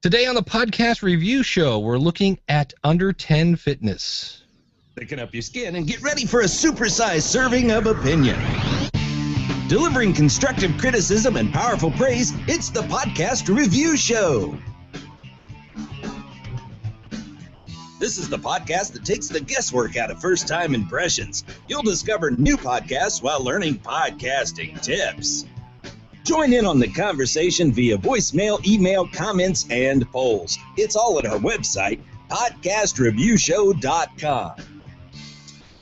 Today on the podcast review show, we're looking at Under 10 Fitness. Thicken up your skin and get ready for a supersized serving of opinion. Delivering constructive criticism and powerful praise, it's the podcast review show. This is the podcast that takes the guesswork out of first-time impressions. You'll discover new podcasts while learning podcasting tips. Join in on the conversation via voicemail, email, comments, and polls. It's all at our website, podcastreviewshow.com.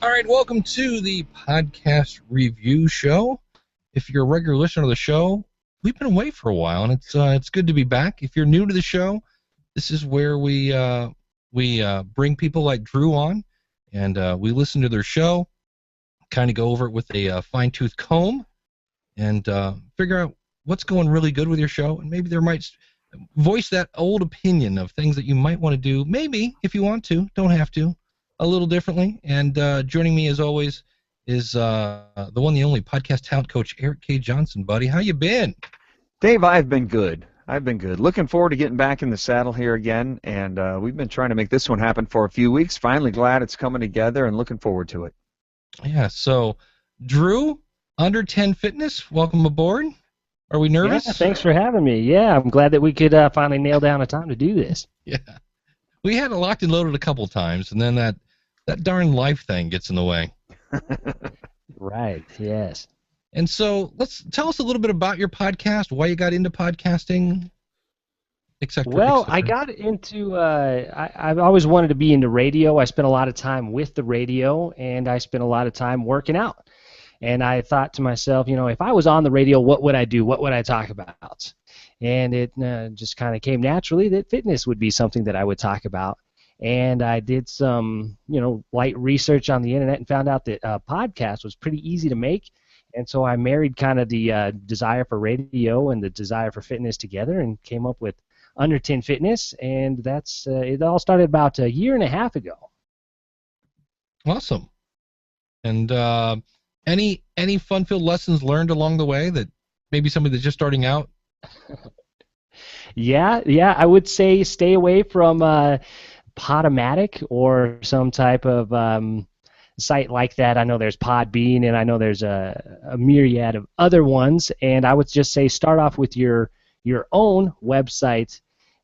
All right, welcome to the podcast review show. If you're a regular listener to the show, we've been away for a while, and it's good to be back. If you're new to the show, this is where we bring people like Drew on, and we listen to their show, kind of go over it with a fine-tooth comb, and figure out what's going really good with your show, and maybe there might voice that old opinion of things that you might want to do, maybe, if you want to, don't have to, a little differently. And joining me, as always, is the one, the only podcast talent coach, Erik K. Johnson. Buddy, how you been? Dave, I've been good. Looking forward to getting back in the saddle here again, and we've been trying to make this one happen for a few weeks. Finally glad it's coming together and looking forward to it. Yeah, so, Drew, Under 10 Fitness, welcome aboard. Are we nervous? Yeah, thanks for having me. Yeah, I'm glad that we could finally nail down a time to do this. Yeah. We had it locked and loaded a couple times, and then that darn life thing gets in the way. Right, yes. And so tell us a little bit about your podcast, why you got into podcasting, etc. Well, I got into, I've always wanted to be into radio. I spent a lot of time with the radio, and I spent a lot of time working out. And I thought to myself, if I was on the radio, what would I do? What would I talk about? And it just kind of came naturally that fitness would be something that I would talk about. And I did some, light research on the internet and found out that a podcast was pretty easy to make. And so I married kind of the desire for radio and the desire for fitness together and came up with Under 10 Fitness. And that's it all started about a year and a half ago. Awesome. And any fun-filled lessons learned along the way that maybe somebody that's just starting out? Yeah, I would say stay away from Podomatic or some type of site like that. I know there's Podbean, and I know there's a myriad of other ones, and I would just say start off with your own website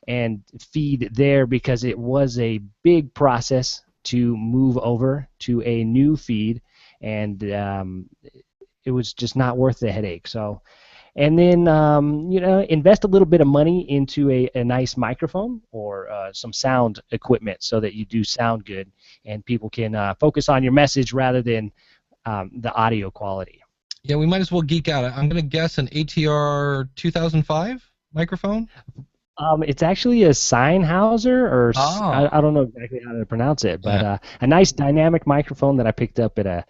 and feed there, because it was a big process to move over to a new feed, and it was just not worth the headache. So, and then invest a little bit of money into a nice microphone or some sound equipment so that you do sound good and people can focus on your message rather than the audio quality. Yeah, we might as well geek out. I'm going to guess an ATR 2005 microphone? It's actually a Sennheiser, or I don't know exactly how to pronounce it, but a nice dynamic microphone that I picked up at a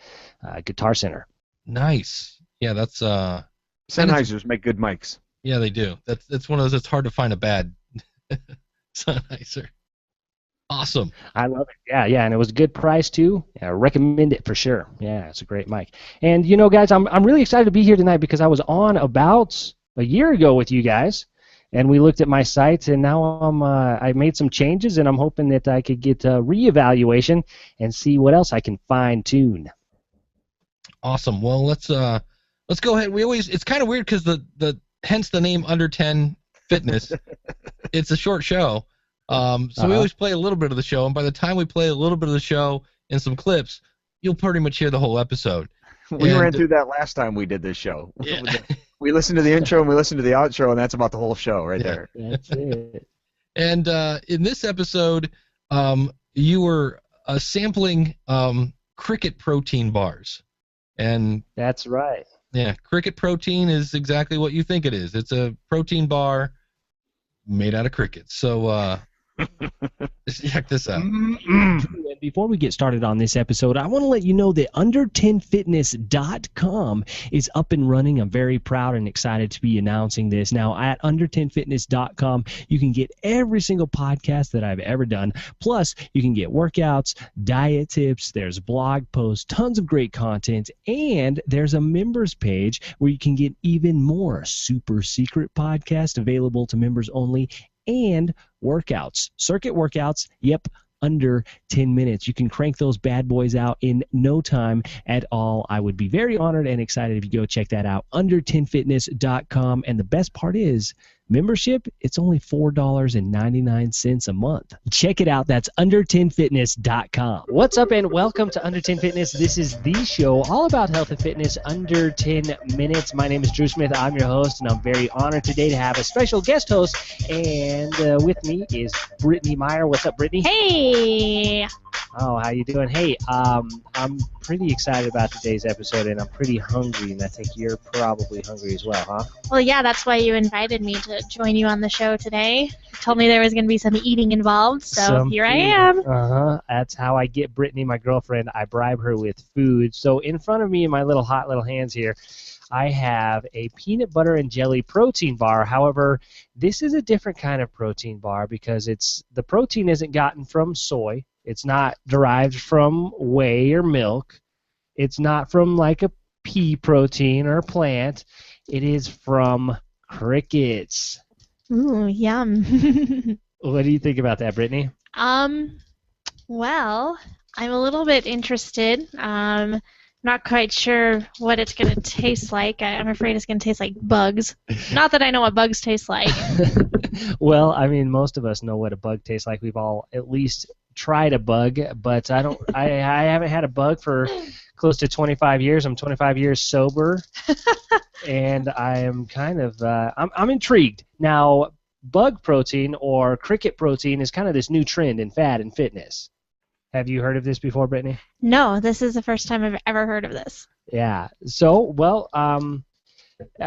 Guitar Center. Nice. Yeah, that's Sennheisers make good mics. Yeah, they do. That's one of those. It's hard to find a bad Sennheiser. Awesome. I love it. Yeah, and it was a good price too. I recommend it for sure. Yeah, it's a great mic. And guys, I'm really excited to be here tonight because I was on about a year ago with you guys. And we looked at my site, and now I made some changes, and I'm hoping that I could get a reevaluation and see what else I can fine-tune. Awesome. Well, let's go ahead. It's kind of weird because hence the name Under 10 Fitness. It's a short show, so we always play a little bit of the show, and by the time we play a little bit of the show and some clips, you'll pretty much hear the whole episode. We ran through that last time we did this show. Yeah. We listened to the intro and we listened to the outro, and that's about the whole show right there. That's it. And in this episode, you were sampling cricket protein bars. And that's right. Yeah, cricket protein is exactly what you think it is. It's a protein bar made out of crickets. So check this out. Before we get started on this episode, I want to let you know that under10fitness.com is up and running. I'm very proud and excited to be announcing this. Now, at under10fitness.com, you can get every single podcast that I've ever done. Plus, you can get workouts, diet tips, there's blog posts, tons of great content, and there's a members page where you can get even more super secret podcasts available to members only, and workouts. Circuit workouts, yep, under 10 minutes. You can crank those bad boys out in no time at all. I would be very honored and excited if you go check that out, under10fitness.com. And the best part is, membership, it's only $4.99 a month. Check it out. That's under10fitness.com. What's up and welcome to Under 10 Fitness. This is the show all about health and fitness under 10 minutes. My name is Drew Smith. I'm your host, and I'm very honored today to have a special guest host. And with me is Brittany Meyer. What's up, Brittany? Hey! Oh, how you doing? Hey, I'm pretty excited about today's episode, and I'm pretty hungry, and I think you're probably hungry as well, huh? Well, yeah, that's why you invited me to join you on the show today. You told me there was going to be some eating involved, so here I am. Uh-huh. That's how I get Brittany, my girlfriend. I bribe her with food. So in front of me in my hot little hands here, I have a peanut butter and jelly protein bar. However, this is a different kind of protein bar because the protein isn't gotten from soy. It's not derived from whey or milk. It's not from like a pea protein or a plant. It is from crickets. Ooh, yum. What do you think about that, Brittany? Well, I'm a little bit interested. Not quite sure what it's going to taste like. I'm afraid it's going to taste like bugs. Not that I know what bugs taste like. Well, I mean, most of us know what a bug tastes like. We've all at least tried a bug, but I haven't had a bug for close to 25 years. I'm 25 years sober, and I am kind of I'm intrigued. Now, bug protein or cricket protein is kind of this new trend in fad and fitness. Have you heard of this before, Brittany? No, this is the first time I've ever heard of this. Yeah. So, well,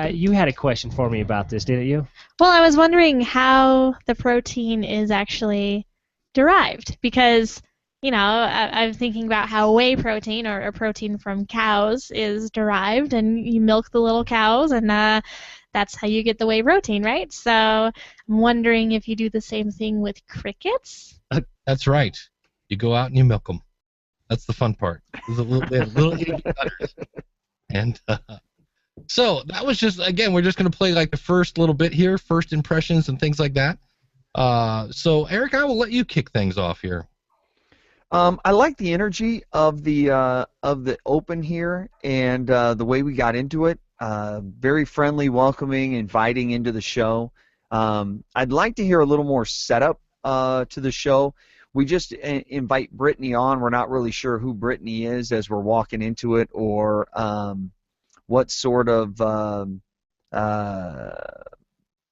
you had a question for me about this, didn't you? Well, I was wondering how the protein is actually derived because, you know, I'm thinking about how whey protein or protein from cows is derived, and you milk the little cows, and that's how you get the whey protein, right? So I'm wondering if you do the same thing with crickets? That's right. You go out and you milk them. That's the fun part. There's a little itty butters. And so that was just, again, we're just going to play like the first little bit here, first impressions and things like that. So, Eric, I will let you kick things off here. I like the energy of the open here and the way we got into it. Very friendly, welcoming, inviting into the show. I'd like to hear a little more setup to the show. We just invite Brittany on. We're not really sure who Brittany is as we're walking into it, or what sort of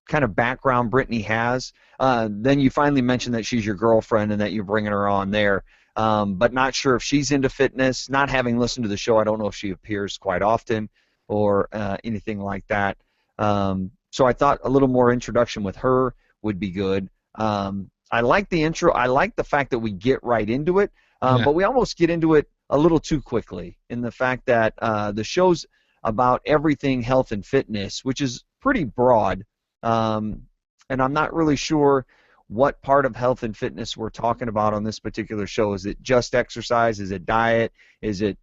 kind of background Brittany has. Then you finally mentioned that she's your girlfriend and that you're bringing her on there, but not sure if she's into fitness. Not having listened to the show, I don't know if she appears quite often or anything like that. So I thought a little more introduction with her would be good. I like the intro. I like the fact that we get right into it, but we almost get into it a little too quickly in the fact that the show's about everything health and fitness, which is pretty broad, and I'm not really sure what part of health and fitness we're talking about on this particular show. Is it just exercise? Is it diet? Is it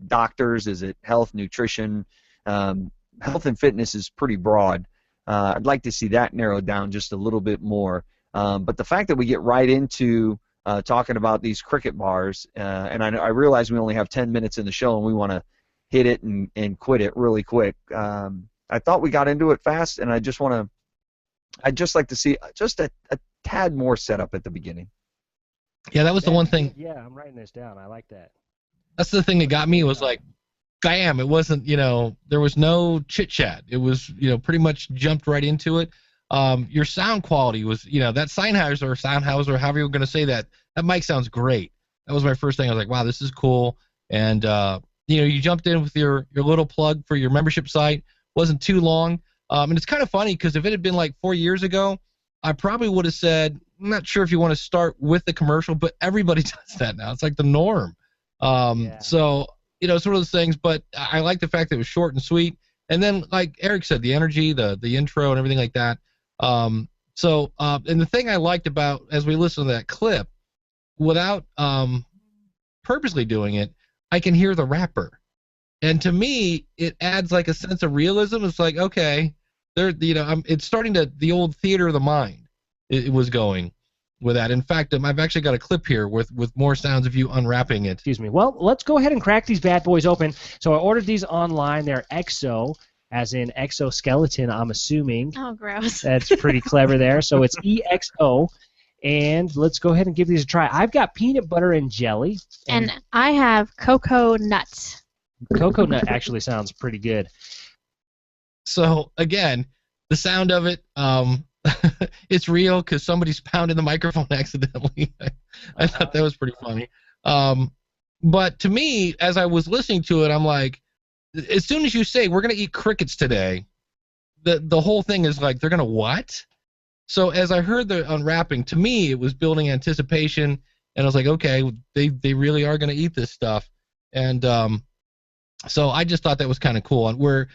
doctors? Is it health, nutrition? Health and fitness is pretty broad. I'd like to see that narrowed down just a little bit more. But the fact that we get right into talking about these cricket bars, and I realize we only have 10 minutes in the show and we want to hit it and quit it really quick. I thought we got into it fast, and I'd just like to see just a tad more setup at the beginning. Yeah, that was the one thing. Yeah, I'm writing this down. I like that. That's the thing that got me was like, bam, it wasn't, there was no chit-chat. It was, pretty much jumped right into it. Your sound quality was, that Sennheiser, however you're going to say that mic sounds great. That was my first thing. I was like, wow, this is cool. And, you jumped in with your little plug for your membership site. Wasn't too long. And it's kind of funny because if it had been like 4 years ago, I probably would have said, I'm not sure if you want to start with the commercial, but everybody does that now. It's like the norm. So, it's one of those things, but I like the fact that it was short and sweet. And then, like Eric said, the energy, the intro and everything like that. And the thing I liked about, as we listened to that clip, without purposely doing it, I can hear the rapper. And to me, it adds like a sense of realism. It's like, okay, it's starting to the old theater of the mind. it was going with that. In fact, I've actually got a clip here with more sounds of you unwrapping it. Excuse me. Well, let's go ahead and crack these bad boys open. So I ordered these online. They're exo, as in exoskeleton, I'm assuming. Oh, gross. That's pretty clever there. So it's EXO. And let's go ahead and give these a try. I've got peanut butter and jelly. And I have cocoa nuts. Cocoa nut actually sounds pretty good. So, again, the sound of it, it's real because somebody's pounding the microphone accidentally. I thought that was pretty funny. But to me, as I was listening to it, I'm like, as soon as you say, we're going to eat crickets today, the whole thing is like, they're going to what? So as I heard the unwrapping, to me, it was building anticipation, and I was like, okay, they really are going to eat this stuff. And so I just thought that was kind of cool. And where,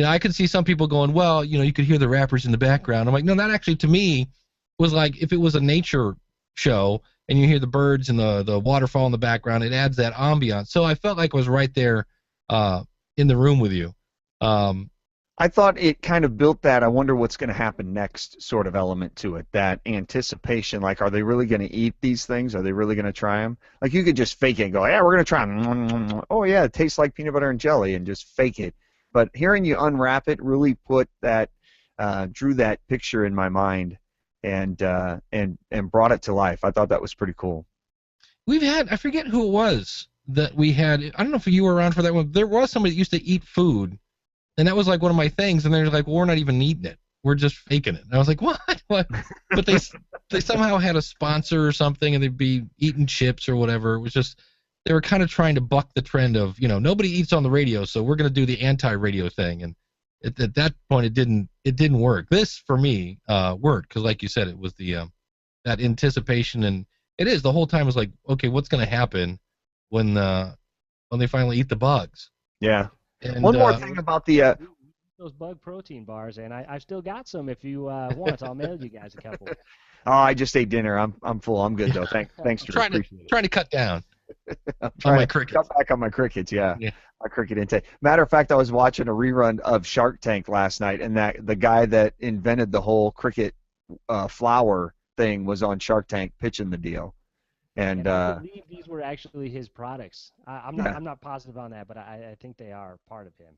I could see some people going, well, you could hear the rappers in the background. I'm like, no, that actually, to me, was like if it was a nature show and you hear the birds and the waterfall in the background, it adds that ambiance. So I felt like I was right there in the room with you. I thought it kind of built that I wonder what's going to happen next sort of element to it, that anticipation, like are they really going to eat these things? Are they really going to try them? Like you could just fake it and go, yeah, we're going to try them. Oh, yeah, it tastes like peanut butter and jelly, and just fake it. But hearing you unwrap it really put that, drew that picture in my mind and brought it to life. I thought that was pretty cool. We've had, I forget who it was that we had, I don't know if you were around for that one. There was somebody that used to eat food. And that was like one of my things, and they're like, well, we're not even eating it. We're just faking it. And I was like, what? What? But they somehow had a sponsor or something, and they'd be eating chips or whatever. It was just, they were kind of trying to buck the trend of, nobody eats on the radio, so we're going to do the anti-radio thing. And at that point, it didn't work. This, for me, worked, because like you said, it was the that anticipation, and it is, the whole time was like, okay, what's going to happen when they finally eat the bugs? Yeah. And, one more thing about the those bug protein bars, and I've still got some. If you want, I'll mail you guys a couple. Oh, I just ate dinner. I'm full. I'm good though. Thanks, Drew. Trying to cut down on my crickets. Cut back on my crickets. Yeah, my cricket intake. Matter of fact, I was watching a rerun of Shark Tank last night, and that the guy that invented the whole cricket flower thing was on Shark Tank pitching the deal. And I believe these were actually his products. I'm not positive on that, but I think they are part of him.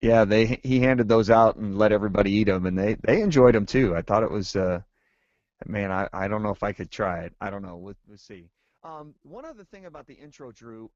Yeah, he handed those out and let everybody eat them, and they enjoyed them too. I thought it was, man, I don't know if I could try it. I don't know. We'll see. One other thing about the intro, Drew,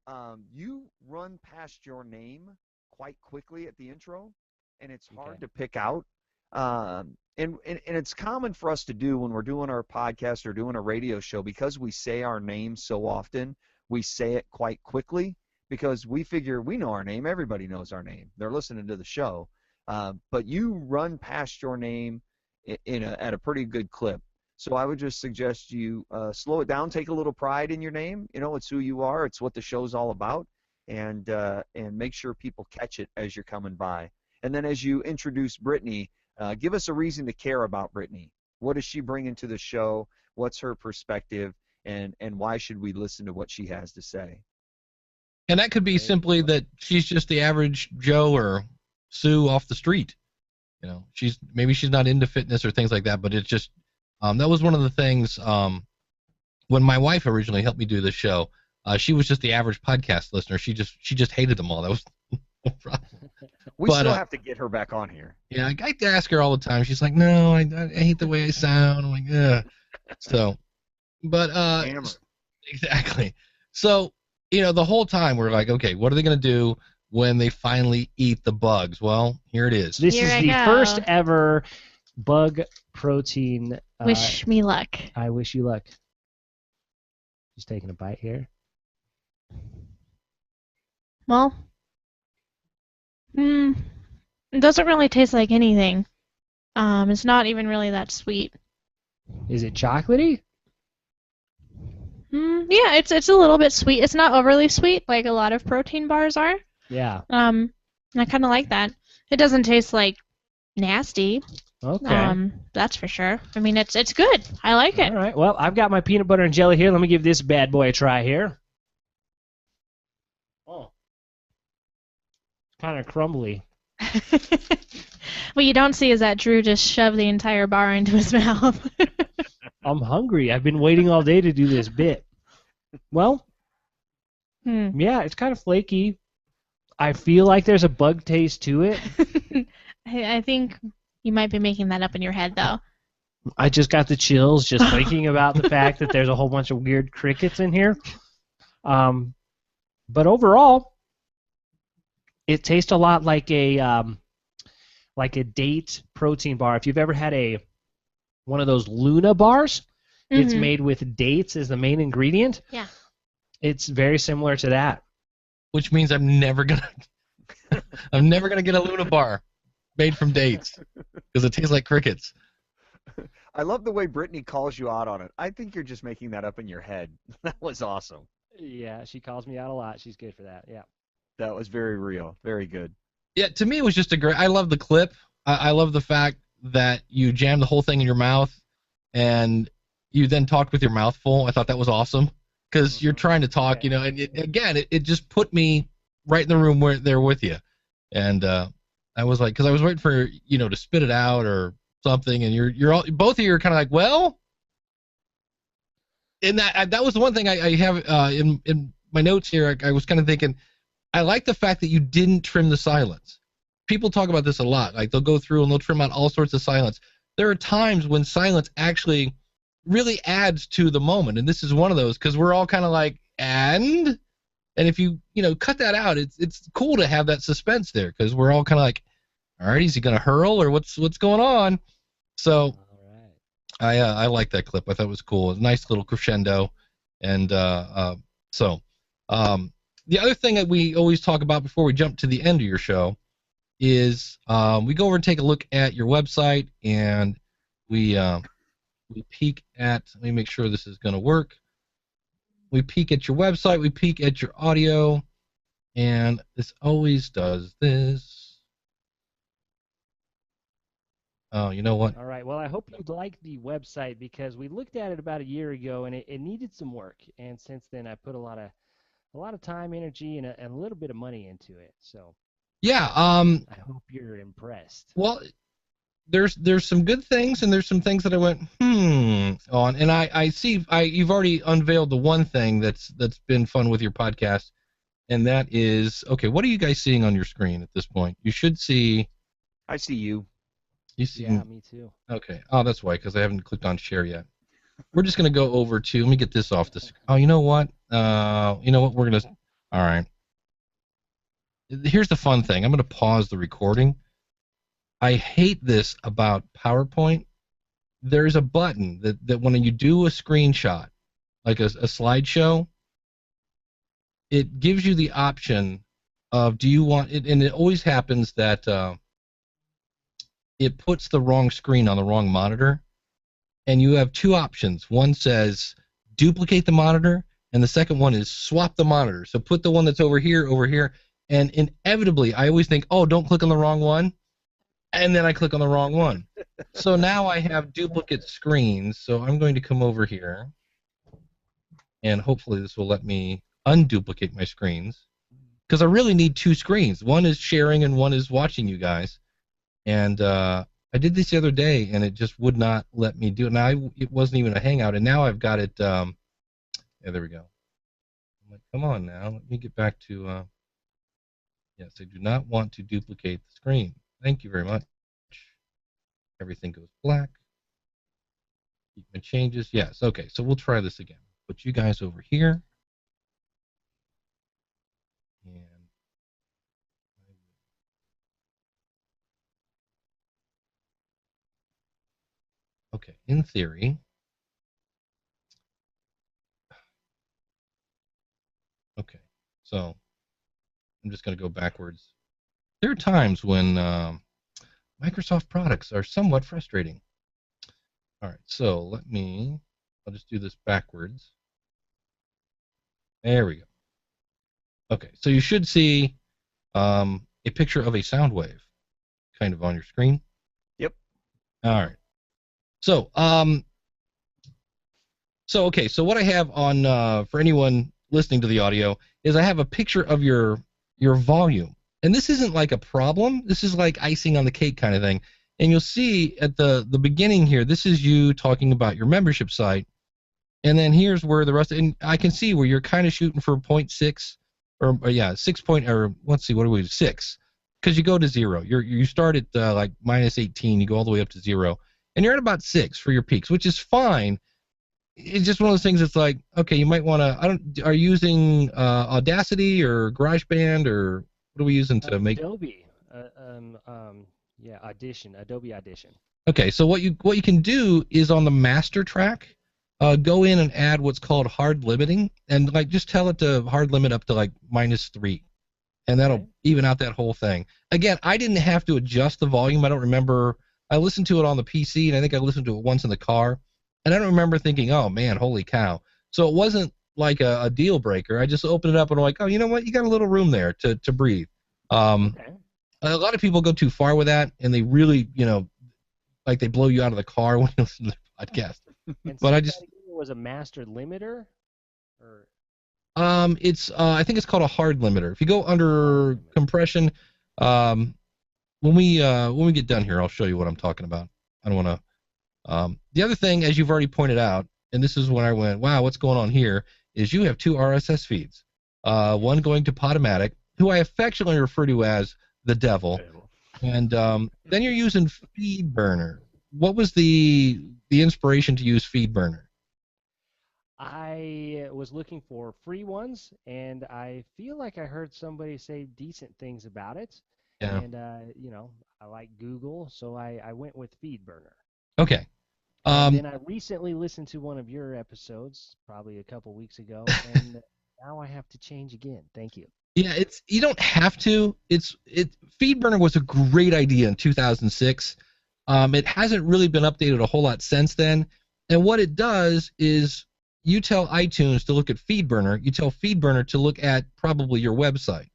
you run past your name quite quickly at the intro, and it's hard to pick out. And it's common for us to do when we're doing our podcast or doing a radio show, because we say our name so often, we say it quite quickly because we figure we know our name. Everybody knows our name. They're listening to the show. But you run past your name at a pretty good clip. So I would just suggest you slow it down, take a little pride in your name. It's who you are. It's what the show's all about. And make sure people catch it as you're coming by. And then as you introduce Brittany, give us a reason to care about Brittany. What is she bringing to the show? What's her perspective? And why should we listen to what she has to say? And that could be simply that she's just the average Joe or Sue off the street. Maybe she's not into fitness or things like that, but it's just that was one of the things when my wife originally helped me do this show. She was just the average podcast listener. She just hated them all. That was no problem. We still have to get her back on here. Yeah, I ask her all the time. She's like, no, I hate the way I sound. I'm like, ugh. So, but exactly. So, the whole time we're like, okay, what are they gonna do when they finally eat the bugs? Well, here it is. This is the first ever bug protein. Wish me luck. I wish you luck. Just taking a bite here. Well. It doesn't really taste like anything. It's not even really that sweet. Is it chocolatey? Yeah, it's a little bit sweet. It's not overly sweet like a lot of protein bars are. Yeah. I kind of like that. It doesn't taste like nasty. Okay. That's for sure. I mean, it's good. I like it. All right. Well, I've got my peanut butter and jelly here. Let me give this bad boy a try here. Oh. Kind of crumbly. What you don't see is that Drew just shoved the entire bar into his mouth. I'm hungry. I've been waiting all day to do this bit. Well, yeah, it's kind of flaky. I feel like there's a bug taste to it. I think you might be making that up in your head, though. I just got the chills just thinking about the fact that there's a whole bunch of weird crickets in here. But overall, it tastes a lot like a date protein bar. If you've ever had one of those Luna bars, it's made with dates as the main ingredient. Yeah. It's very similar to that. Which means I'm never gonna get a Luna bar made from dates because it tastes like crickets. I love the way Brittany calls you out on it. I think you're just making that up in your head. That was awesome. Yeah, she calls me out a lot. She's good for that. Yeah. That was very real. Very good. Yeah, to me it was just I love the clip. I love the fact that you jammed the whole thing in your mouth and you then talked with your mouth full. I thought that was awesome because you're trying to talk, and it just put me right in the room there with you. And I was like, because I was waiting for to spit it out or something, and you're all, both of you are kind of like, well, and that was the one thing I have in my notes here. I was kind of thinking, I like the fact that you didn't trim the silence. People talk about this a lot. Like they'll go through and they'll trim out all sorts of silence. There are times when silence actually really adds to the moment, and this is one of those because we're all kind of like, and if you cut that out, it's cool to have that suspense there because we're all kind of like, all right, is he gonna hurl or what's going on? So I like that clip. I thought it was cool. It was a nice little crescendo, and the other thing that we always talk about before we jump to the end of your show is we go over and take a look at your website, and we peek at. Let me make sure this is going to work. We peek at your website. We peek at your audio, and this always does this. Oh, you know what? All right. Well, I hope you like the website because we looked at it about a year ago, and it needed some work. And since then, I put a lot of time, energy, and a little bit of money into it. So yeah, I hope you're impressed. Well, there's some good things, and there's some things that I went on, and I see you've already unveiled the one thing that's been fun with your podcast, and that is okay. What are you guys seeing on your screen at this point? You should see. I see you. You see? Yeah, me too. Okay. Oh, that's why, because I haven't clicked on share yet. We're just gonna go over to. Let me get this off the. Oh, you know what? We're gonna. All right. Here's the fun thing. I'm gonna pause the recording. I hate this about PowerPoint. There's a button that when you do a screenshot, like a slideshow, it gives you the option of do you want it, and it always happens that it puts the wrong screen on the wrong monitor, and you have two options. One says duplicate the monitor, and the second one is swap the monitor. So put the one that's over here, and inevitably I always think, oh, don't click on the wrong one. And then I click on the wrong one. So now I have duplicate screens. So I'm going to come over here, and hopefully this will let me unduplicate my screens, because I really need two screens. One is sharing and one is watching you guys. And I did this the other day, and it just would not let me do it. Now it wasn't even a Hangout, and now I've got it. Yeah, there we go. I'm like, come on now, let me get back to. Yes, I do not want to duplicate the screen. Thank you very much. Everything goes black. Keep my changes. Yes, okay, so we'll try this again. Put you guys over here. And okay, in theory. Okay, so I'm just going to go backwards. There are times when Microsoft products are somewhat frustrating. All right, so I'll just do this backwards. There we go. Okay, so you should see a picture of a sound wave kind of on your screen. Yep. All right. So, okay, so what I have on, for anyone listening to the audio, is I have a picture of your volume. And this isn't like a problem. This is like icing on the cake kind of thing. And you'll see at the beginning here, this is you talking about your membership site. And then here's where the rest, and I can see where you're kind of shooting for 0.6 or yeah, 6 point, or let's see, what do we do? 6. Because you go to 0. You start at like minus 18, you go all the way up to 0. And you're at about 6 for your peaks, which is fine. It's just one of those things that's like, okay, you might want to, are you using Audacity or GarageBand, or what are we using to make? Adobe. Yeah, Adobe Audition. Okay, so what you can do is on the master track, go in and add what's called hard limiting, and like just tell it to hard limit up to like -3, and that'll even out that whole thing. Again, I didn't have to adjust the volume. I don't remember. I listened to it on the PC, and I think I listened to it once in the car, and I don't remember thinking, oh man, holy cow. So it wasn't like a deal breaker. I just opened it up and I'm like, oh, you know what? You got a little room there to breathe. Okay. A lot of people go too far with that, and they really, like they blow you out of the car when you listen to the podcast. And But so I just that was a master limiter, or it's I think it's called a hard limiter. If you go under compression, when we get done here, I'll show you what I'm talking about. I don't want to. The other thing, as you've already pointed out, and this is when I went, wow, what's going on here? Is you have 2 RSS feeds. One going to Podomatic, who I affectionately refer to as the devil, and then you're using FeedBurner. What was the inspiration to use FeedBurner? I was looking for free ones, and I feel like I heard somebody say decent things about it. Yeah. And I like Google, so I went with FeedBurner. Okay. And then I recently listened to one of your episodes, probably a couple weeks ago, and now I have to change again. Thank you. Yeah, you don't have to. FeedBurner was a great idea in 2006. It hasn't really been updated a whole lot since then. And what it does is you tell iTunes to look at FeedBurner. You tell FeedBurner to look at probably your website.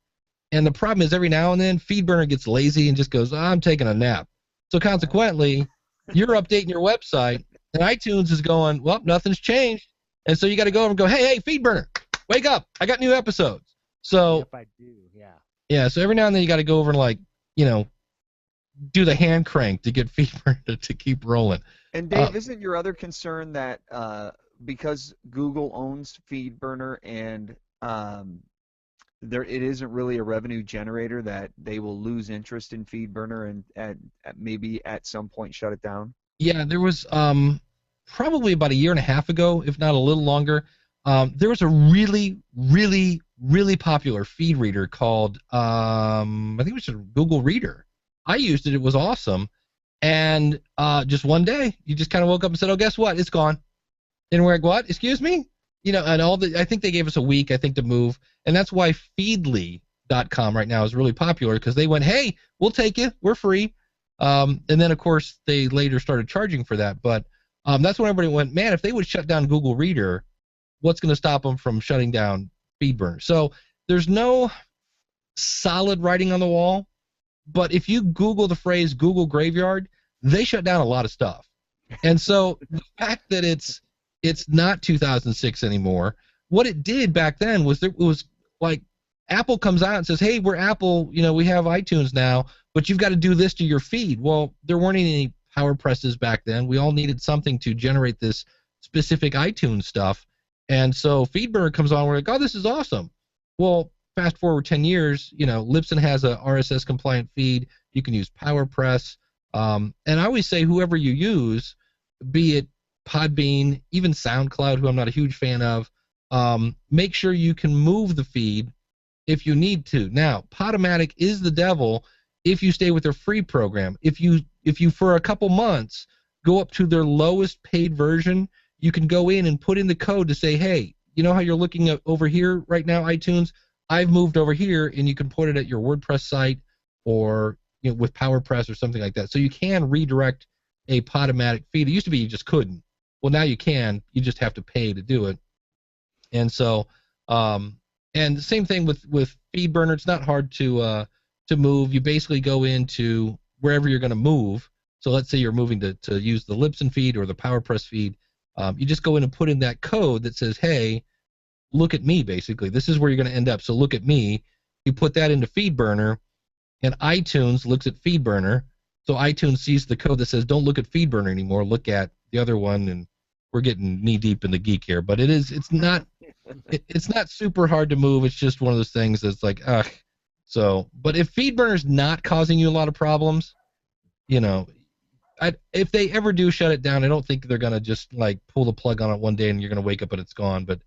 And the problem is every now and then FeedBurner gets lazy and just goes, oh, I'm taking a nap. So consequently, you're updating your website, and iTunes is going, well, nothing's changed. And so you got to go over and go, hey, FeedBurner, wake up. I got new episodes. So Yep, I do, yeah. Yeah, so every now and then you got to go over and like, do the hand crank to get FeedBurner to keep rolling. And Dave, isn't your other concern that because Google owns FeedBurner and it isn't really a revenue generator, that they will lose interest in FeedBurner and maybe at some point shut it down? Yeah, there was probably about a year and a half ago, if not a little longer, there was a really, really, really popular feed reader called, I think it was Google Reader. I used it. It was awesome. And just one day, you just kind of woke up and said, oh, guess what? It's gone. And we're like, what? Excuse me? And I think they gave us a week, I think, to move. And that's why Feedly.com right now is really popular, because they went, hey, we'll take you. We're free. And then, of course, they later started charging for that. But that's when everybody went, man, if they would shut down Google Reader, what's going to stop them from shutting down FeedBurner? So there's no solid writing on the wall. But if you Google the phrase Google Graveyard, they shut down a lot of stuff. And so the fact that it's not 2006 anymore, what it did back then was it was like Apple comes out and says, hey, we're Apple, we have iTunes now, but you've got to do this to your feed. Well, there weren't any PowerPresses back then. We all needed something to generate this specific iTunes stuff. And so FeedBurner comes on, we're like, oh, this is awesome. Well, fast forward 10 years, Libsyn has a RSS compliant feed. You can use PowerPress. And I always say whoever you use, be it Podbean, even SoundCloud, who I'm not a huge fan of, make sure you can move the feed if you need to. Now, Podomatic is the devil if you stay with their free program. If you for a couple months go up to their lowest paid version, you can go in and put in the code to say, hey, you know how you're looking at over here right now, iTunes? I've moved over here, and you can put it at your WordPress site or with PowerPress or something like that. So you can redirect a Podomatic feed. It used to be you just couldn't. Well, now you can. You just have to pay to do it. And so, and the same thing with FeedBurner. It's not hard to move. You basically go into wherever you're going to move. So let's say you're moving to use the Libsyn feed or the PowerPress feed. You just go in and put in that code that says, hey, look at me, basically. This is where you're going to end up, so look at me. You put that into FeedBurner, and iTunes looks at FeedBurner, So iTunes sees the code that says don't look at FeedBurner anymore, look at the other one, and we're getting knee deep in the geek here. But it's not super hard to move. It's just one of those things that's like, ugh. So, but if FeedBurner's not causing you a lot of problems, you know, if they ever do shut it down, I don't think they're gonna just like pull the plug on it one day and you're gonna wake up and it's gone. But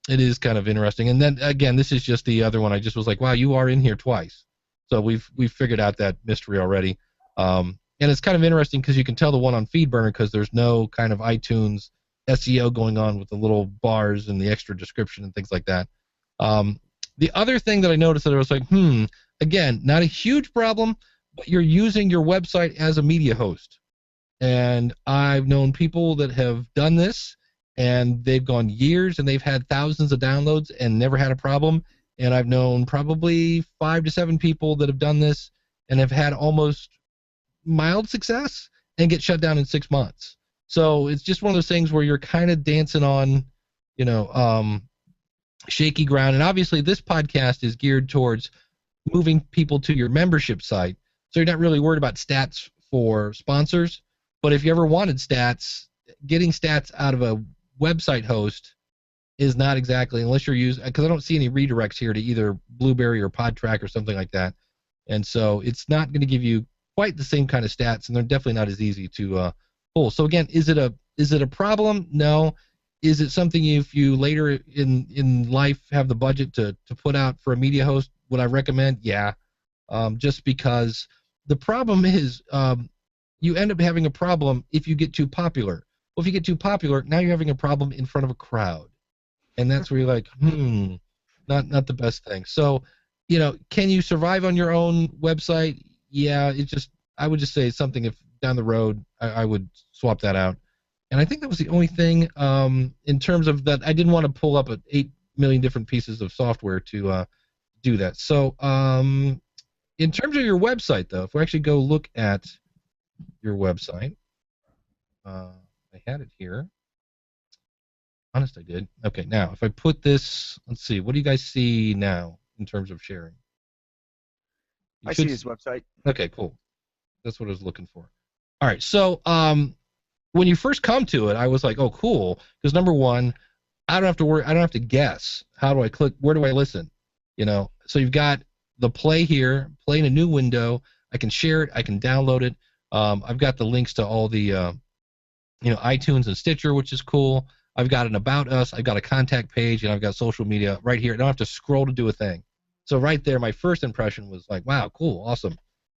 it is kind of interesting. And then again, this is just the other one. I just was like, wow, you are in here twice. So we've figured out that mystery already. And it's kind of interesting because you can tell the one on FeedBurner because there's no kind of iTunes SEO going on with the little bars and the extra description and things like that. The other thing that I noticed that I was like, again, not a huge problem, but you're using your website as a media host. And I've known people that have done this, and they've gone years, and they've had thousands of downloads and never had a problem. And I've known probably 5 to 7 people that have done this and have had almost mild success and get shut down in 6 months. So it's just one of those things where you're kind of dancing on, shaky ground. And obviously this podcast is geared towards moving people to your membership site. So you're not really worried about stats for sponsors. But if you ever wanted stats, getting stats out of a website host is not exactly, unless you're using, because I don't see any redirects here to either Blueberry or PodTrack or something like that. And so it's not going to give you quite the same kind of stats, and they're definitely not as easy to pull. So again, is it a problem? No. Is it something if you later in life have the budget to put out for a media host, would I recommend? Yeah. Just because the problem is you end up having a problem if you get too popular. Well, if you get too popular, now you're having a problem in front of a crowd. And that's where you're like, not the best thing. So, can you survive on your own website? Yeah, I would just say it's something if down the road I would swap that out. And I think that was the only thing in terms of that. I didn't want to pull up 8 million different pieces of software to do that. So in terms of your website, though, if we actually go look at your website, I had it here. Honest, I did. Okay, now if I put this, let's see, what do you guys see now in terms of sharing? I see his website. Okay, cool. That's what I was looking for. All right, so when you first come to it, I was like, oh, cool, because number one, I don't have to worry. I don't have to guess. How do I click? Where do I listen? So you've got the play here, play in a new window. I can share it. I can download it. I've got the links to all the, iTunes and Stitcher, which is cool. I've got an About Us. I've got a contact page, and I've got social media right here. I don't have to scroll to do a thing. So right there, my first impression was like, wow, cool, awesome.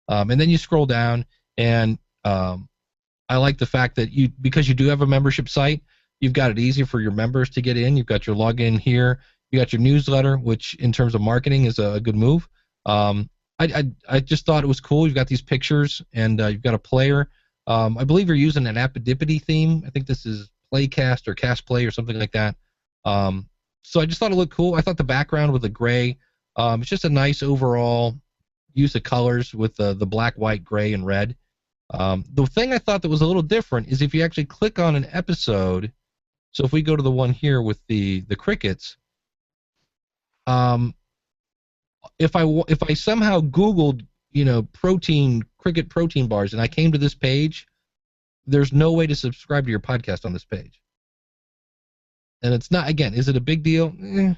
And then you scroll down, and I like the fact that because you do have a membership site, you've got it easy for your members to get in. You've got your login here. You got your newsletter, which in terms of marketing is a good move. I just thought it was cool. You've got these pictures, and you've got a player. I believe you're using an Apodipity theme. I think this is Playcast or Cast Play or something like that. So I just thought it looked cool. I thought the background with the gray, it's just a nice overall use of colors with the black, white, gray, and red. The thing I thought that was a little different is if you actually click on an episode, so if we go to the one here with the crickets, if I somehow Googled, cricket protein bars and I came to this page, there's no way to subscribe to your podcast on this page. And it's not, again, is it a big deal? You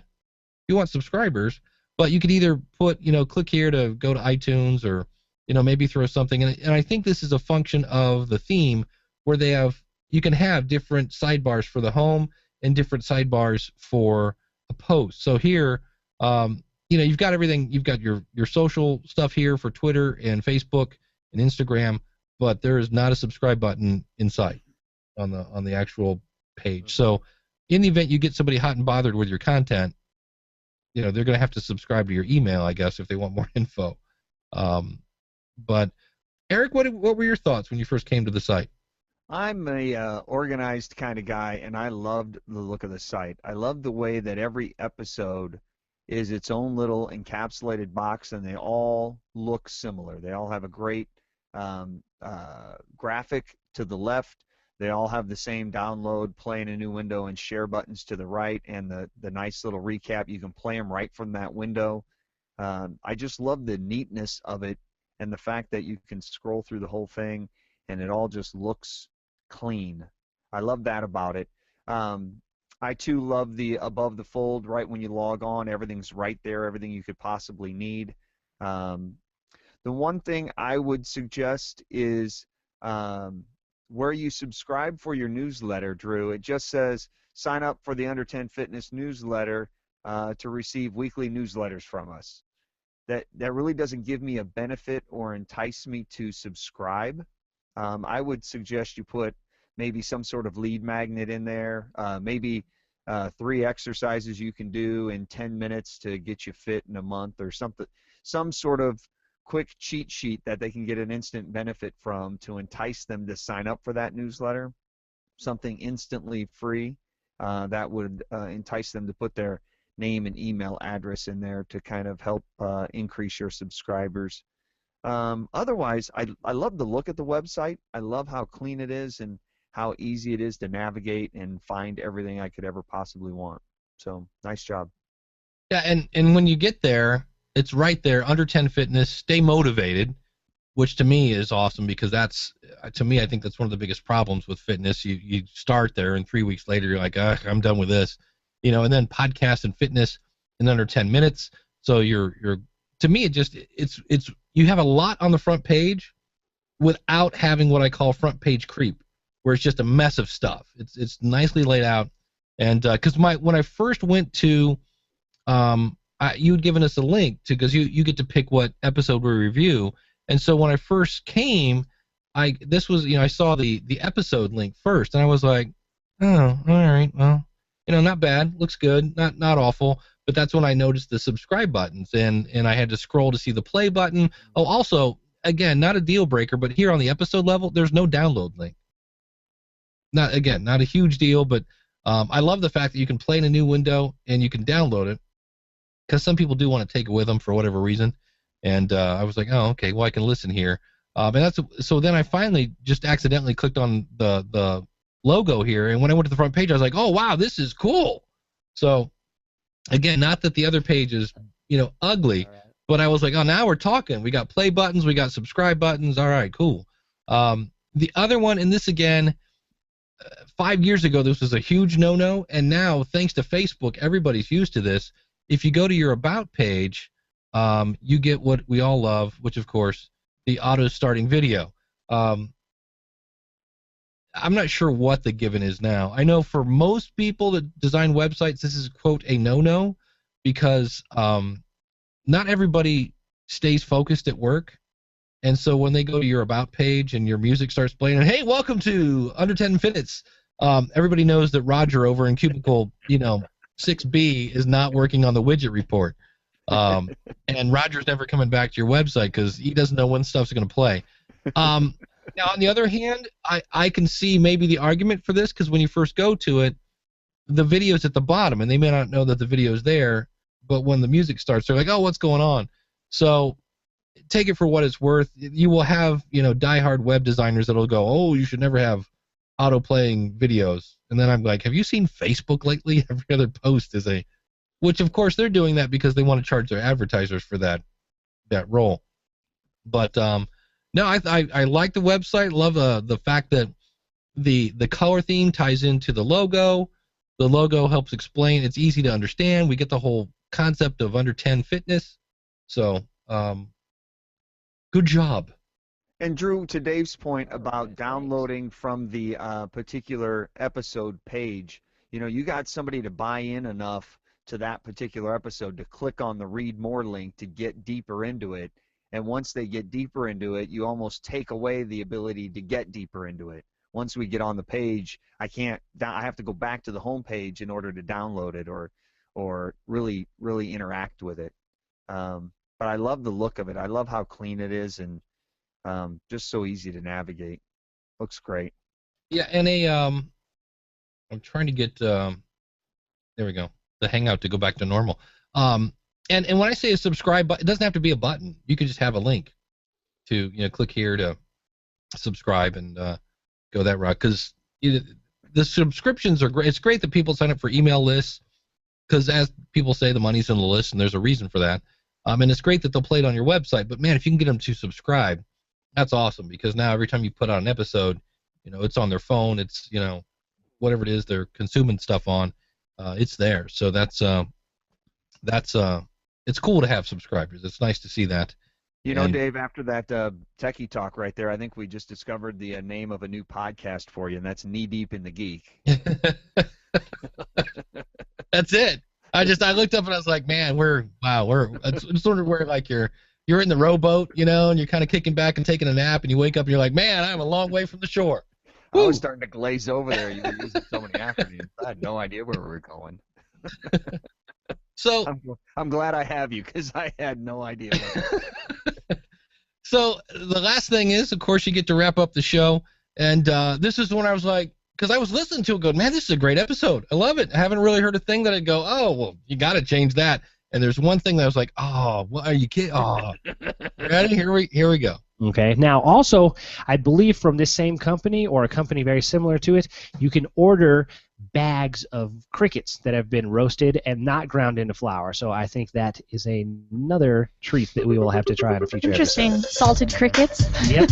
want subscribers, but you could either put, click here to go to iTunes or, maybe throw something. And I think this is a function of the theme where you can have different sidebars for the home and different sidebars for a post. So here, you've got everything. You've got your social stuff here for Twitter and Facebook and Instagram, but there is not a subscribe button inside on the actual page. So in the event you get somebody hot and bothered with your content, they're going to have to subscribe to your email, I guess, if they want more info. But Eric, what were your thoughts when you first came to the site? I'm a organized kind of guy, and I loved the look of the site. I love the way that every episode is its own little encapsulated box, and they all look similar. They all have a great graphic to the left. They all have the same download, play in a new window, and share buttons to the right, and the nice little recap. You can play them right from that window. I just love the neatness of it, and the fact that you can scroll through the whole thing and it all just looks clean. I love that about it. I too love the above the fold. Right when you log on, everything's right there, everything you could possibly need. Um, the one thing I would suggest is where you subscribe for your newsletter, Drew. It just says sign up for the Under 10 Fitness newsletter to receive weekly newsletters from us. That really doesn't give me a benefit or entice me to subscribe. I would suggest you put maybe some sort of lead magnet in there, maybe 3 exercises you can do in 10 minutes to get you fit in a month, or something, some sort of quick cheat sheet that they can get an instant benefit from to entice them to sign up for that newsletter, something instantly free that would entice them to put their name and email address in there to kind of help increase your subscribers. Otherwise, I love the look at the website. I love how clean it is and how easy it is to navigate and find everything I could ever possibly want. So, nice job. Yeah, and when you get there, it's right there, Under 10 Fitness, stay motivated, which to me is awesome, because that's, to me, I think that's one of the biggest problems with fitness. You start there, and 3 weeks later, you're like, I'm done with this. And then podcast and fitness in under 10 minutes. So you're to me, it's you have a lot on the front page without having what I call front page creep, where it's just a mess of stuff. It's nicely laid out, and because when I first went to, you'd given us a link to, because you get to pick what episode we review, and so when I first came, I saw the episode link first, and I was like, oh, all right, well, not bad, looks good, not awful. But that's when I noticed the subscribe buttons, and I had to scroll to see the play button. Oh, also, again, not a deal breaker, but here on the episode level, there's no download link. Not a huge deal, but I love the fact that you can play in a new window and you can download it, because some people do want to take it with them for whatever reason. And I was like, oh, okay, well, I can listen here. So then I finally just accidentally clicked on the logo here, and when I went to the front page, I was like, oh, wow, this is cool. So again, not that the other page is ugly, but I was like, oh, now we're talking. We got play buttons, we got subscribe buttons. All right, cool. The other one, and this again, 5 years ago, this was a huge no-no, and now, thanks to Facebook, everybody's used to this. If you go to your About page, you get what we all love, which, of course, the auto-starting video. I'm not sure what the given is now. I know for most people that design websites, this is, quote, a no-no, because not everybody stays focused at work. And so when they go to your About page and your music starts playing, and hey, welcome to Under 10 Minutes, everybody knows that Roger over in Cubicle, 6B is not working on the widget report. And Roger's never coming back to your website because he doesn't know when stuff's going to play. Now, on the other hand, I can see maybe the argument for this, because when you first go to it, the video's at the bottom, and they may not know that the video's there, but when the music starts, they're like, oh, what's going on? So take it for what it's worth. You will have, diehard web designers that'll go, oh, you should never have auto-playing videos. And then I'm like, have you seen Facebook lately? Every other post is which, of course, they're doing that because they want to charge their advertisers for that role. But no, I like the website. Love the fact that the color theme ties into the logo. The logo helps explain. It's easy to understand. We get the whole concept of Under 10 Fitness. So, good job. And Drew, to Dave's point about downloading from the particular episode page, you got somebody to buy in enough to that particular episode to click on the read more link to get deeper into it. And once they get deeper into it, you almost take away the ability to get deeper into it. Once we get on the page, I have to go back to the home page in order to download it or really interact with it. But I love the look of it. I love how clean it is, and just so easy to navigate. Looks great. Yeah, and I'm trying to get there we go, the Hangout to go back to normal. And when I say a subscribe button, it doesn't have to be a button. You could just have a link to click here to subscribe and go that route, because the subscriptions are great. It's great that people sign up for email lists, because as people say, the money's in the list, and there's a reason for that. And it's great that they'll play it on your website. But man, if you can get them to subscribe, that's awesome, because now every time you put out an episode, it's on their phone. It's whatever it is they're consuming stuff on, it's there. So that's it's cool to have subscribers. It's nice to see that. Dave, after that techie talk right there, I think we just discovered the name of a new podcast for you, and that's Knee Deep in the Geek. That's it. I looked up and I was like, man, it's sort of where like you're in the rowboat, and you're kind of kicking back and taking a nap, and you wake up and you're like, man, I'm a long way from the shore. I was starting to glaze over there. You were using so many acronyms. I had no idea where we were going. So I'm glad I have you, because I had no idea. So the last thing is, of course, you get to wrap up the show, and this is when I was like, because I was listening to it, going, man, this is a great episode. I love it. I haven't really heard a thing that I'd go, oh, well, you got to change that. And there's one thing that I was like, oh, what are you kidding? Oh, ready? Here we go. Okay. Now, also, I believe from this same company or a company very similar to it, you can order bags of crickets that have been roasted and not ground into flour. So I think that is another treat that we will have to try in a future Interesting. episode. Salted crickets. Yep.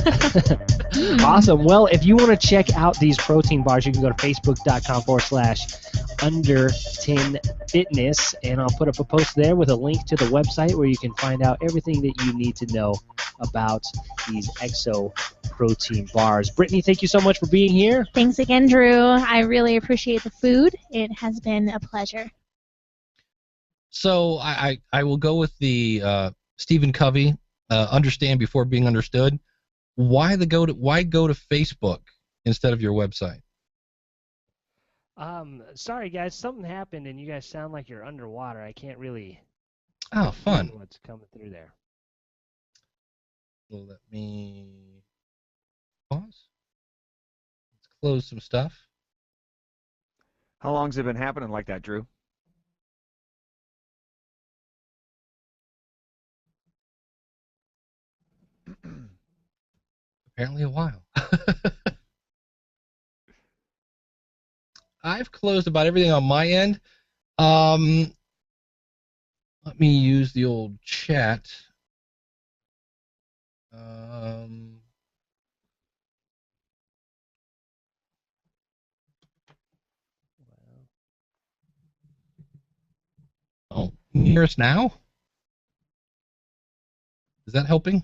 Awesome. Well, if you want to check out these protein bars, you can go to facebook.com/under10fitness, and I'll put up a post there with a link to the website where you can find out everything that you need to know about these exo protein bars. Brittany, thank you so much for being here. Thanks again, Drew. I really appreciate the food. It has been a pleasure. So I will go with the Stephen Covey, understand before being understood. Why go to Facebook instead of your website? Sorry guys, something happened and you guys sound like you're underwater. I can't really fun. see what's coming through there. Let me pause. Let's close some stuff. How long's it been happening like that, Drew? Apparently a while. I've closed about everything on my end. Let me use the old chat. Oh, can you hear us now? Is that helping?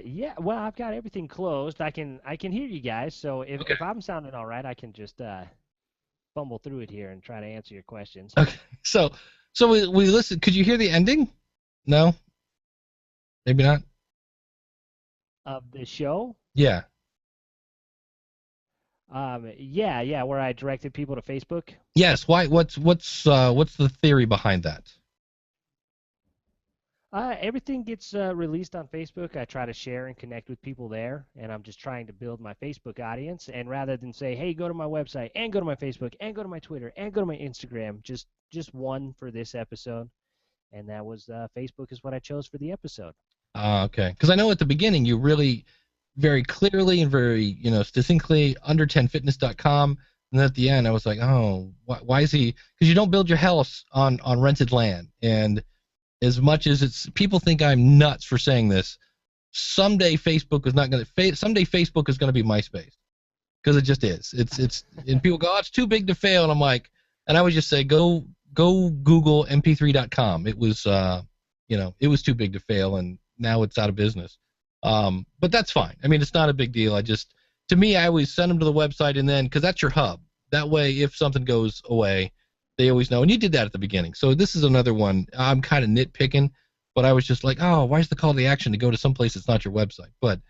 Yeah, well, I've got everything closed. I can hear you guys, so if I'm sounding all right, I can just fumble through it here and try to answer your questions. Okay. So we listened. Could you hear the ending? No? Maybe not? Of the show? Yeah. Yeah, where I directed people to Facebook. Yes. Why? What's the theory behind that? Everything gets released on Facebook. I try to share and connect with people there, and I'm just trying to build my Facebook audience. And rather than say, hey, go to my website, and go to my Facebook, and go to my Twitter, and go to my Instagram, just one for this episode. And that was Facebook is what I chose for the episode. Okay. Because I know at the beginning you really very clearly and very succinctly under10fitness.com, and then at the end I was like, oh, why is he? Because you don't build your house on rented land. And as much as people think I'm nuts for saying this, someday Facebook is not going to. Someday Facebook is going to be MySpace, because it just is. It's and people go, oh, it's too big to fail, and I'm like, and I would just say, go Google mp3.com. It was it was too big to fail, and now it's out of business. But that's fine. I mean, it's not a big deal. To me, I always send them to the website, and then because that's your hub. That way, if something goes away, they always know, and you did that at the beginning. So this is another one. I'm kind of nitpicking, but I was just like, oh, why is the call to action to go to someplace that's not your website? But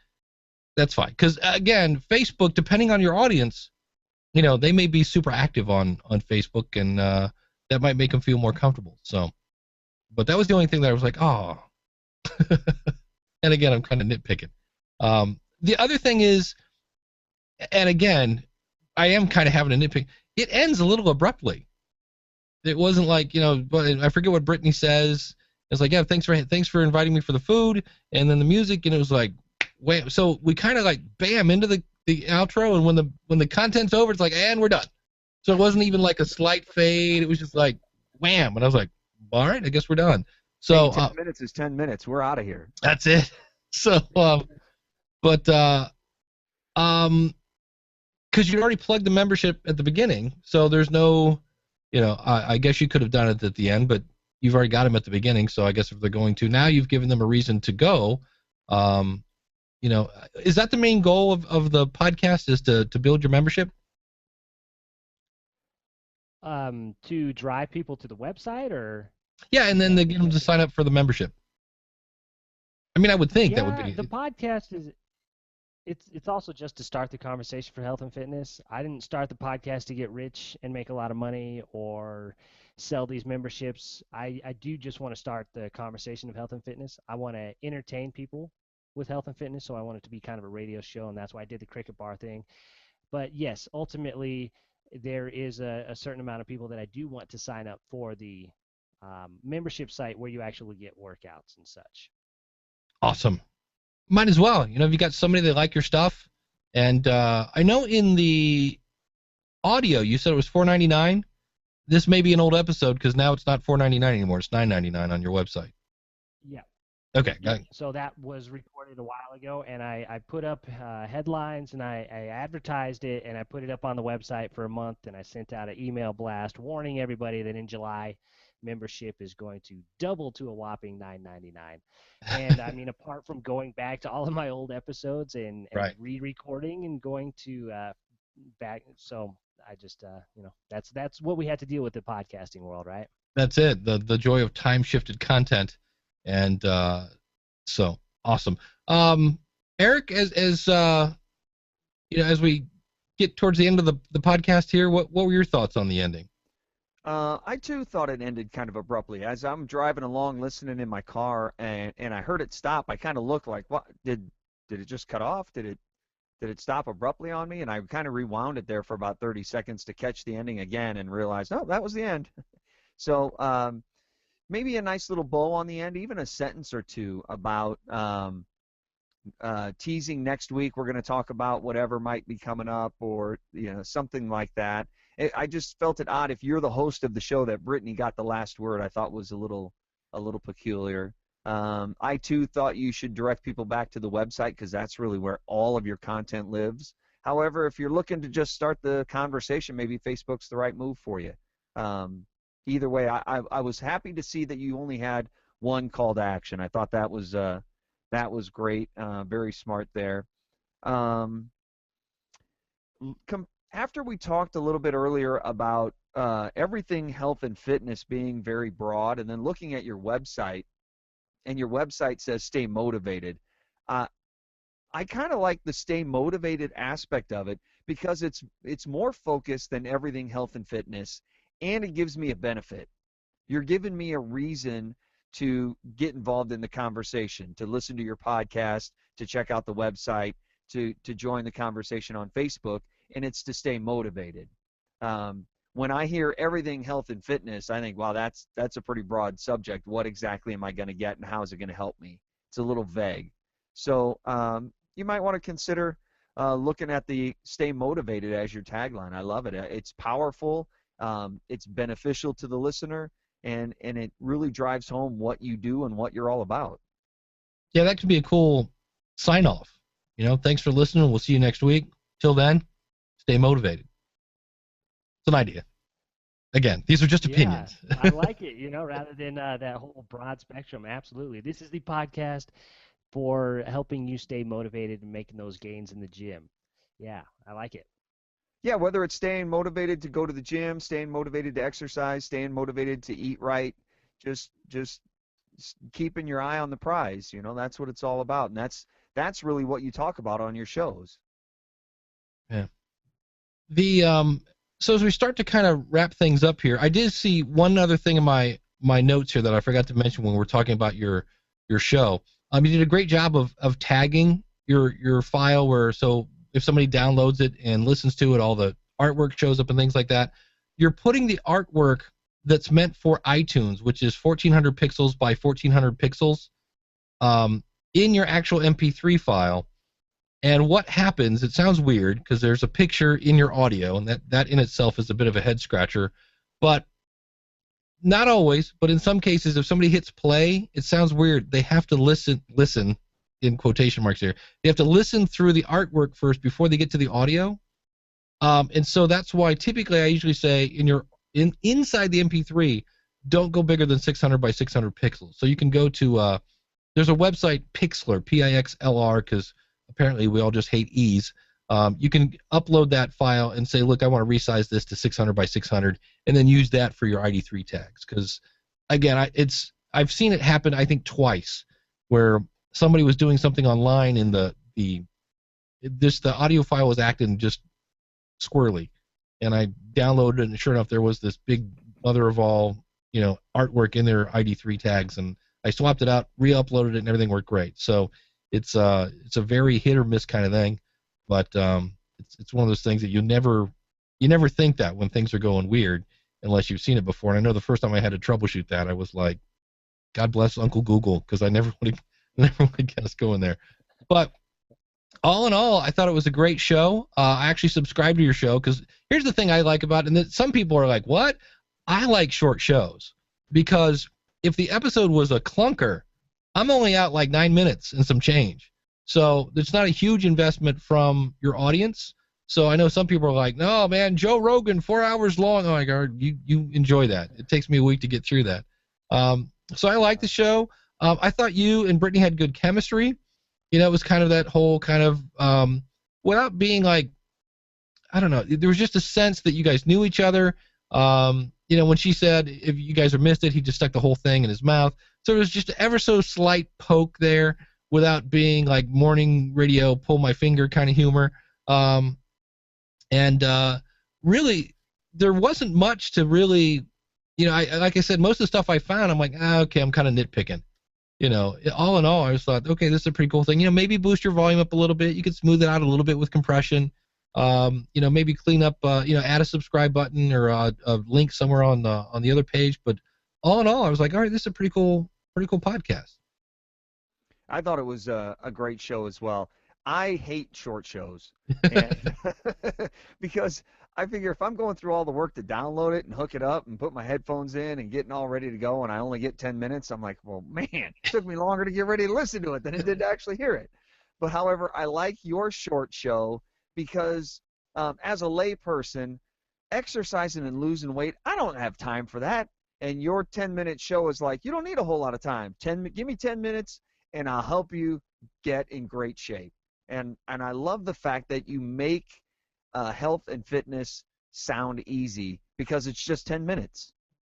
that's fine, because again, Facebook, depending on your audience, they may be super active on Facebook, and that might make them feel more comfortable. So, but that was the only thing that I was like, oh. And again, I'm kind of nitpicking. The other thing is, and again, I am kind of having a nitpick. It ends a little abruptly. It wasn't like, I forget what Brittany says. It's like, yeah, thanks for inviting me for the food, and then the music, and it was like, wait. So we kind of like bam into the outro, and when the content's over, it's like, and we're done. So it wasn't even like a slight fade. It was just like wham, and I was like, all right, I guess we're done. So Hey, 10 minutes is 10 minutes. We're out of here. that's it. So, but because you already plugged the membership at the beginning, so there's no, I guess you could have done it at the end, but you've already got them at the beginning. So I guess if they're going to now, you've given them a reason to go. Is that the main goal of the podcast, is to build your membership? To drive people to the website, or Yeah, and then they get them to sign up for the membership. I mean, I would think that would be the podcast is. It's also just to start the conversation for health and fitness. I didn't start the podcast to get rich and make a lot of money or sell these memberships. I do just want to start the conversation of health and fitness. I want to entertain people with health and fitness, so I want it to be kind of a radio show, and that's why I did the cricket bar thing. But yes, ultimately, there is a certain amount of people that I do want to sign up for the membership site where you actually get workouts and such. awesome. Might as well. If you got somebody that like your stuff, and I know in the audio you said it was $4.99. This may be an old episode because now it's not $4.99 anymore. It's $9.99 on your website. Yeah. Okay. Yeah. So that was recorded a while ago, and I put up headlines, and I advertised it, and I put it up on the website for a month, and I sent out an email blast warning everybody that in July membership is going to double to a whopping $9.99. And I mean, apart from going back to all of my old episodes and Right. re-recording and going to back, so I just that's what we had to deal with the podcasting world, right? That's it. The joy of time shifted content, and so awesome. Erik, as we get towards the end of the podcast here, what were your thoughts on the ending? I too thought it ended kind of abruptly. As I'm driving along, listening in my car, and I heard it stop, I kind of looked like, what? Did it just cut off? Did it stop abruptly on me? And I kind of rewound it there for about 30 seconds to catch the ending again and realized, oh, that was the end. So maybe a nice little bow on the end, even a sentence or two about teasing next week. We're going to talk about whatever might be coming up, or something like that. I just felt it odd. If you're the host of the show, that Brittany got the last word, I thought was a little peculiar. I too thought you should direct people back to the website because that's really where all of your content lives. However, if you're looking to just start the conversation, maybe Facebook's the right move for you. Either way, I was happy to see that you only had one call to action. I thought that was great, very smart there. After we talked a little bit earlier about everything health and fitness being very broad, and then looking at your website, and your website says stay motivated, I kind of like the stay motivated aspect of it because it's more focused than everything health and fitness, and it gives me a benefit. You're giving me a reason to get involved in the conversation, to listen to your podcast, to check out the website, to join the conversation on Facebook, and it's to stay motivated. When I hear everything health and fitness, I think, wow, that's a pretty broad subject. What exactly am I going to get, and how is it going to help me? It's a little vague. So you might want to consider looking at the stay motivated as your tagline. I love it. It's powerful. It's beneficial to the listener, and it really drives home what you do and what you're all about. Yeah, that could be a cool sign-off. Thanks for listening. We'll see you next week. Till then, stay motivated. It's an idea. Again, these are just opinions. Yeah, I like it, rather than that whole broad spectrum. Absolutely. This is the podcast for helping you stay motivated and making those gains in the gym. Yeah, I like it. Yeah, whether it's staying motivated to go to the gym, staying motivated to exercise, staying motivated to eat right, just keeping your eye on the prize, that's what it's all about. And that's really what you talk about on your shows. Yeah. So as we start to kind of wrap things up here, I did see one other thing in my notes here that I forgot to mention when we were talking about your show. You did a great job of tagging your file, so if somebody downloads it and listens to it, all the artwork shows up and things like that. You're putting the artwork that's meant for iTunes, which is 1400 pixels by 1400 pixels, in your actual MP3 file. And what happens, it sounds weird because there's a picture in your audio, and that in itself is a bit of a head scratcher, but not always, but in some cases, if somebody hits play, it sounds weird. They have to listen in quotation marks here. They have to listen through the artwork first before they get to the audio. And so that's why typically I usually say inside the MP3, don't go bigger than 600 by 600 pixels. So you can go to there's a website, Pixlr, Pixlr, because apparently we all just hate E's. You can upload that file and say, look, I want to resize this to 600 by 600, and then use that for your ID3 tags. Because again, I've seen it happen, I think, twice, where somebody was doing something online and the audio file was acting just squirrely, and I downloaded it, and sure enough, there was this big mother of all artwork in their ID3 tags, and I swapped it out, re-uploaded it, and everything worked great. So it's a very hit or miss kind of thing, but it's one of those things that you never think that when things are going weird unless you've seen it before. And I know the first time I had to troubleshoot that, I was like, God bless Uncle Google, because I never would get us going there. But all in all, I thought it was a great show. I actually subscribed to your show because here's the thing I like about it, and that some people are like, what? I like short shows because if the episode was a clunker, I'm only out like 9 minutes and some change. So it's not a huge investment from your audience. So I know some people are like, no, man, Joe Rogan, 4 hours long. Oh, my God, you enjoy that. It takes me a week to get through that. So I like the show. I thought you and Brittany had good chemistry. It was kind of that whole kind of, without being like, I don't know, there was just a sense that you guys knew each other. When she said, if you guys are missed it, he just stuck the whole thing in his mouth. So it was just ever so slight poke there without being like morning radio, pull my finger kind of humor. Really, there wasn't much to really, like I said, most of the stuff I found, I'm like, okay, I'm kind of nitpicking. All in all, I just thought, okay, this is a pretty cool thing. Maybe boost your volume up a little bit. You could smooth it out a little bit with compression. Maybe clean up, add a subscribe button or a link somewhere on the other page. But all in all, I was like, all right, this is a pretty cool podcast. I thought it was a great show as well. I hate short shows, and because I figure if I'm going through all the work to download it and hook it up and put my headphones in and getting all ready to go, and I only get 10 minutes, I'm like, well, man, it took me longer to get ready to listen to it than it did to actually hear it. But however, I like your short show because as a layperson, exercising and losing weight, I don't have time for that. And your 10-minute show is like, you don't need a whole lot of time. Give me 10 minutes, and I'll help you get in great shape. And I love the fact that you make health and fitness sound easy because it's just 10 minutes.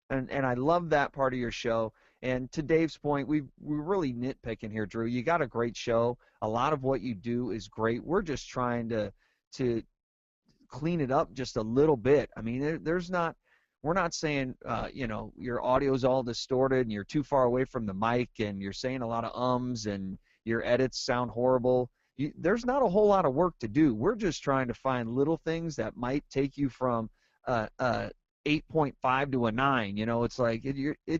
And I love that part of your show. And to Dave's point, we're really nitpicking here, Drew. You got a great show. A lot of what you do is great. We're just trying to clean it up just a little bit. I mean, we're not saying, your audio's all distorted and you're too far away from the mic and you're saying a lot of ums and your edits sound horrible. There's not a whole lot of work to do. We're just trying to find little things that might take you from 8.5 to a 9. It's like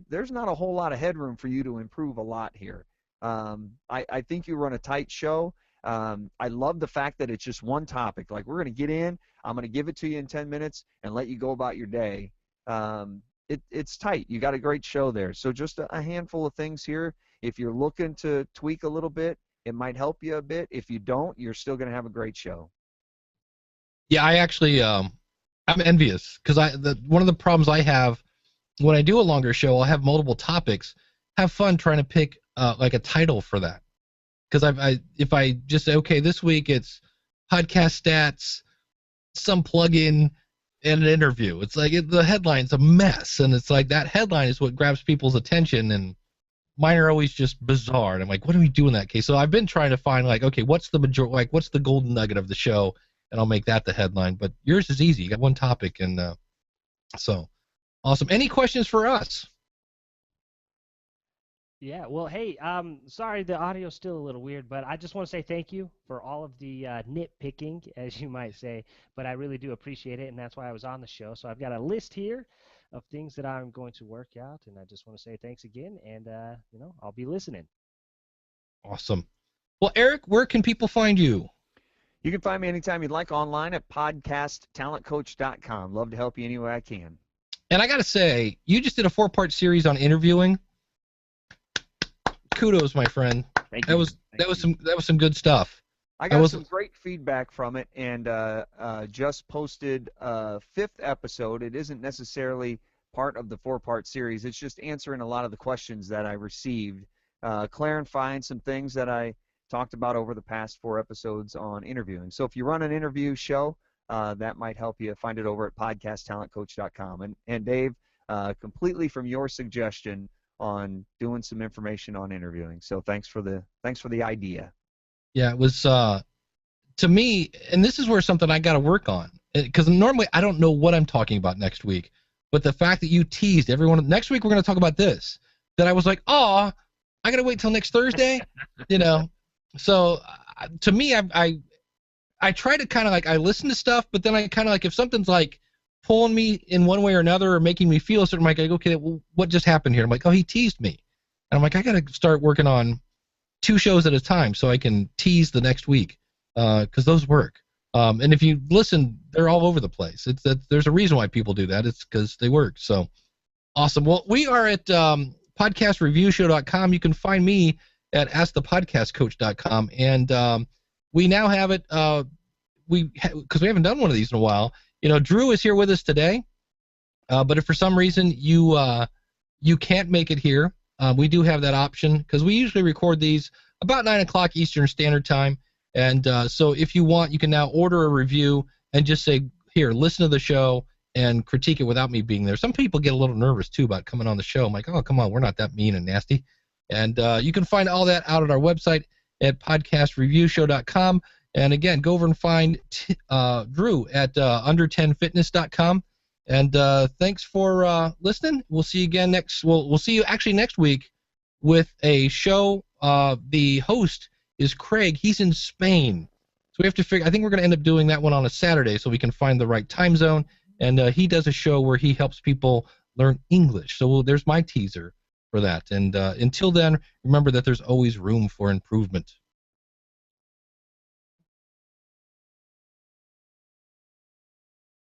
there's not a whole lot of headroom for you to improve a lot here. I think you run a tight show. I love the fact that it's just one topic. Like, we're going to get in, I'm going to give it to you in 10 minutes and let you go about your day. It's tight. You got a great show there. So just a handful of things here. If you're looking to tweak a little bit, it might help you a bit. If you don't, you're still going to have a great show. Yeah, I actually, I'm envious because one of the problems I have when I do a longer show, I'll have multiple topics. Have fun trying to pick like a title for that. Because if I just say, okay, this week it's podcast stats, some plug-in, and an interview. It's like the headline's a mess, and it's like that headline is what grabs people's attention, and mine are always just bizarre. And I'm like, what do we do in that case? So I've been trying to find like, okay, what's the golden nugget of the show, and I'll make that the headline. But yours is easy. You got one topic, and so awesome. Any questions for us? Yeah, well, hey, sorry the audio's still a little weird, but I just want to say thank you for all of the nitpicking, as you might say, but I really do appreciate it, and that's why I was on the show. So I've got a list here of things that I'm going to work out, and I just want to say thanks again, and, I'll be listening. Awesome. Well, Erik, where can people find you? You can find me anytime you'd like online at podcasttalentcoach.com. Love to help you any way I can. And I got to say, you just did a 4-part series on interviewing. Kudos, my friend. Thank That you. was some good stuff. I got some great feedback from it, and just posted a 5th episode. It isn't necessarily part of the 4-part series. It's just answering a lot of the questions that I received, clarifying some things that I talked about over the past 4 episodes on interviewing. So if you run an interview show, that might help you. Find it over at podcasttalentcoach.com. And Dave, completely from your suggestion on doing some information on interviewing. So thanks for the idea. Yeah, it was to me, and this is where something I got to work on, because normally I don't know what I'm talking about next week, but the fact that you teased everyone, next week we're going to talk about this, that I was like, oh, I got to wait till next Thursday, you know. So to me, I try to kind of like, I listen to stuff, but then I kind of like, if something's like pulling me in one way or another or making me feel a certain, I'm like, okay, well, what just happened here? I'm like, oh, he teased me, and I'm like, I got to start working on 2 shows at a time so I can tease the next week, because those work. And if you listen, they're all over the place. There's a reason why people do that. It's because they work. So awesome. Well, we are at podcastreviewshow.com. You can find me at askthepodcastcoach.com, and we now have it. Because we haven't done one of these in a while. You know, Drew is here with us today, but if for some reason you can't make it here, we do have that option, because we usually record these about 9 o'clock Eastern Standard Time. And so if you want, you can now order a review and just say, here, listen to the show and critique it without me being there. Some people get a little nervous, too, about coming on the show. I'm like, oh, come on, we're not that mean and nasty. And you can find all that out at our website at podcastreviewshow.com. And, again, go over and find Drew at under10fitness.com. And thanks for listening. We'll see you again we'll see you actually next week with a show. The host is Craig. He's in Spain. So we have to figure, I think we're going to end up doing that one on a Saturday so we can find the right time zone. And he does a show where he helps people learn English. So there's my teaser for that. And until then, remember that there's always room for improvement.